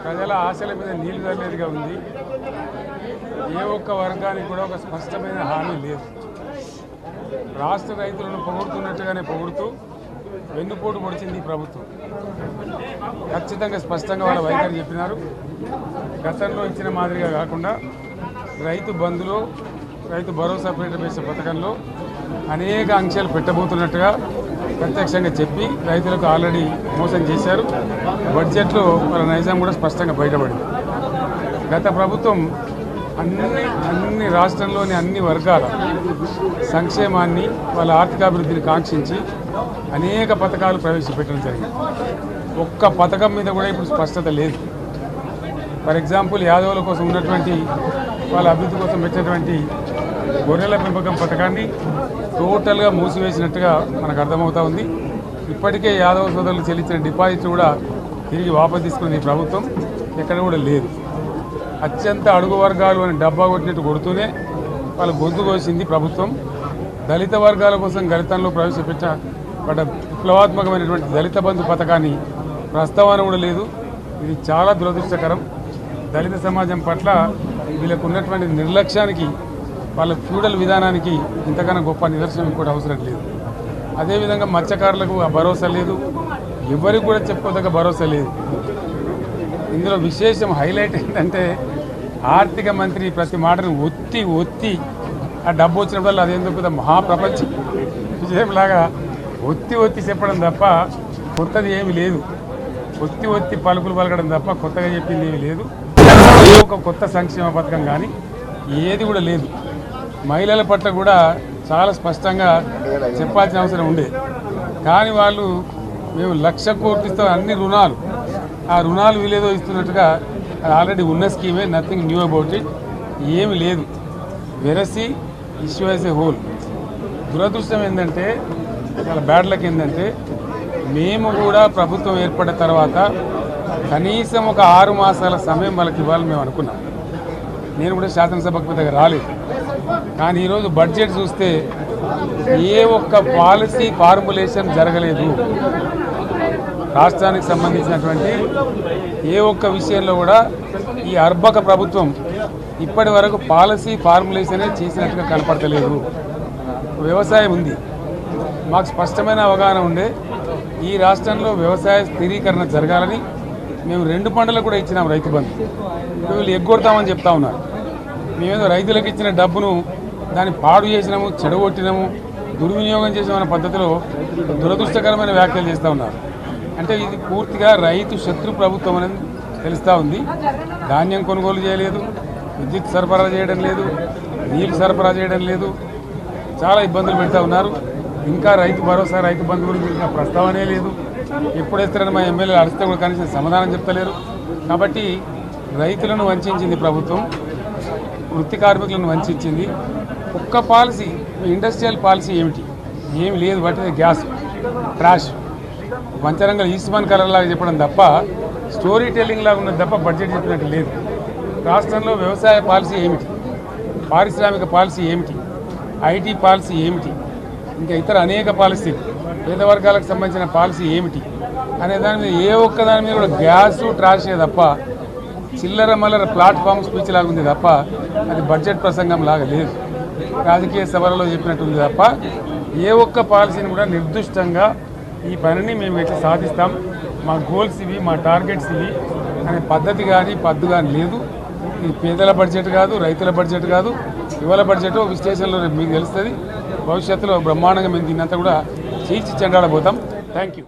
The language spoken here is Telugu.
ప్రజల ఆశల మీద నీళ్లు చల్లేదిగా ఉంది. ఏ ఒక్క వర్గానికి కూడా ఒక స్పష్టమైన హామీ లేదు. రాష్ట్ర రైతులను పొగుడుతున్నట్టుగానే పొగుడుతూ వెన్నుపోటు పొడిచింది ప్రభుత్వం. ఖచ్చితంగా స్పష్టంగా వాళ్ళ వైఖరి చెప్పినారు. గతంలో ఇచ్చిన మాదిరిగా కాకుండా రైతు బంధులో, రైతు భరోసా పేట పథకంలో అనేక ఆంక్షలు పెట్టబోతున్నట్టుగా ప్రత్యక్షంగా చెప్పి రైతులకు ఆల్రెడీ మోసం చేశారు. బడ్జెట్లో వాళ్ళ నైజాం కూడా స్పష్టంగా బయటపడింది. గత ప్రభుత్వం అన్ని రాష్ట్రంలోని అన్ని వర్గాల సంక్షేమాన్ని, వాళ్ళ ఆర్థికాభివృద్ధిని కాంక్షించి అనేక పథకాలు ప్రవేశపెట్టడం జరిగింది. ఒక్క పథకం మీద కూడా ఇప్పుడు స్పష్టత లేదు. ఫర్ ఎగ్జాంపుల్, యాదవుల కోసం ఉన్నటువంటి వాళ్ళ అభివృద్ధి కోసం పెట్టినటువంటి గొర్రెల పెంపకం పథకాన్ని టోటల్గా మూసివేసినట్టుగా మనకు అర్థమవుతా ఉంది. ఇప్పటికే యాదవ సోదరులు చెల్లించిన డిపాజిట్ కూడా తిరిగి వాపసు తీసుకున్నది ఈ ప్రభుత్వం. ఎక్కడ కూడా లేదు. అత్యంత అడుగు వర్గాలు అని డబ్బా కొట్టినట్టు కొడుతూనే వాళ్ళ గొంతు కోసింది ప్రభుత్వం. దళిత వర్గాల కోసం గతంలో ప్రవేశపెట్టిన విప్లవాత్మకమైనటువంటి దళిత బంధు పథకాన్ని ప్రస్తావన కూడా లేదు. ఇది చాలా దురదృష్టకరం. దళిత సమాజం పట్ల వీళ్ళకు ఉన్నటువంటి నిర్లక్ష్యానికి, వాళ్ళ ఫ్యూడల్ విధానానికి ఇంతకన్నా గొప్ప నిదర్శనం ఇంకోటి అవసరం లేదు. అదేవిధంగా మత్స్యకారులకు ఆ భరోసా లేదు. ఎవరికి కూడా చెప్పుకోదగ్గ భరోసా లేదు. ఇందులో విశేషం హైలైట్ ఏంటంటే, ఆర్థిక మంత్రి ప్రతి మాటను ఒత్తి ఆ డబ్బు వచ్చినప్పుడు అదేందుకు పెద్ద మహాప్రపంచ విజయంలాగా ఒత్తి చెప్పడం తప్ప కొత్తది ఏమీ లేదు. ఒత్తి పలుకులు పలకడం తప్ప కొత్తగా చెప్పింది ఏమీ లేదు. ఒక కొత్త సంక్షేమ పథకం కానీ ఏది కూడా లేదు. మహిళల పట్ల కూడా చాలా స్పష్టంగా చెప్పాల్సిన అవసరం ఉండే. కానీ వాళ్ళు మేము 1,00,000 కోట్లతో అన్ని రుణాలు, ఆ రుణాలు వీలేదో ఇస్తున్నట్టుగా ఆల్రెడీ ఉన్న స్కీమే, నథింగ్ న్యూ అబౌట్ ఇట్, ఏమి లేదు. వెరసి ఇష్యూ యాజ్ ఏ హోల్. దురదృష్టం ఏంటంటే, చాలా బ్యాడ్ లక్ ఏంటంటే, మేము కూడా ప్రభుత్వం ఏర్పడిన తర్వాత కనీసం ఒక 6 మాసాల సమయం వాళ్ళకి ఇవ్వాలని మేము అనుకున్నాం. నేను కూడా శాసనసభకు పెద్దగా రాలేదు. కానీ ఈరోజు బడ్జెట్ చూస్తే ఏ ఒక్క పాలసీ ఫార్ములేషన్ జరగలేదు. రాష్ట్రానికి సంబంధించినటువంటి ఏ ఒక్క విషయంలో కూడా ఈ అర్భక ప్రభుత్వం ఇప్పటి వరకు పాలసీ ఫార్ములేషనే చేసినట్టుగా కనపడతలేదు. వ్యవసాయం ఉంది, మాకు స్పష్టమైన అవగాహన ఉండే ఈ రాష్ట్రంలో వ్యవసాయ స్థిరీకరణ జరగాలని మేము 2 పంటలకు కూడా ఇచ్చినాం రైతు బంధు. వీళ్ళు ఎగ్గొడతామని చెప్తా ఉన్నారు. మేమేదో రైతులకు ఇచ్చిన డబ్బును దాన్ని పాడు చేసినాము, చెడగొట్టినాము, దుర్వినియోగం చేసామన్న పద్ధతిలో దురదృష్టకరమైన వ్యాఖ్యలు చేస్తూ ఉన్నారు. అంటే ఇది పూర్తిగా రైతు శత్రు ప్రభుత్వం అనేది తెలుస్తూ ఉంది. ధాన్యం కొనుగోలు చేయలేదు, విద్యుత్ సరఫరా చేయడం లేదు, నీరు సరఫరా చేయడం లేదు, చాలా ఇబ్బందులు పెడతా ఉన్నారు. ఇంకా రైతు భరోసా, రైతు బంధు గురించి ఇంకా ప్రస్తావనే లేదు. ఎప్పుడేస్తారని మా ఎమ్మెల్యేలు అడిగితే కూడా కనీసం సమాధానం చెప్తలేరు. కాబట్టి రైతులను వంచింది ప్రభుత్వం, వృత్తి కార్మికులను వంచింది. ఒక్క పాలసీ, ఇండస్ట్రియల్ పాలసీ ఏమి లేదు. బట్టి గ్యాస్ ట్రాష్ పంచరంగ ఈస్మాన్ కలర్ లాగా చెప్పడం తప్ప, స్టోరీ టెల్లింగ్ లాగా ఉన్నది తప్ప బడ్జెట్ చెప్పినట్టు లేదు. రాష్ట్రంలో వ్యవసాయ పాలసీ ఏమిటి, పారిశ్రామిక పాలసీ ఏమిటి, ఐటీ పాలసీ ఏమిటి, ఇంకా ఇతర అనేక పాలసీలు, పేద వర్గాలకు సంబంధించిన పాలసీ ఏమిటి అనే దాని మీద ఏ ఒక్క దాని మీద కూడా గ్యాసు ట్రాషే తప్ప, చిల్లర మల్లర ప్లాట్ఫామ్ స్పీచ్ లాగా ఉంది తప్ప అది బడ్జెట్ ప్రసంగం లాగా లేదు. రాజకీయ సభలలో చెప్పినట్టుంది తప్ప ఏ ఒక్క పాలసీని కూడా నిర్దిష్టంగా ఈ పనిని మేము ఎట్లా సాధిస్తాం, మా గోల్స్ ఇవి, మా టార్గెట్స్ ఇవి అనే పద్ధతి కానీ పద్దు కానీ లేదు. ఇది పేదల బడ్జెట్ కాదు, రైతుల బడ్జెట్ కాదు, యువల బడ్జెట్. విశ్లేషణలో మీకు తెలుస్తుంది. భవిష్యత్తులో బ్రహ్మాండంగా మేము దీన్నంతా కూడా చీల్చి చెండాడబోతాం. Thank you.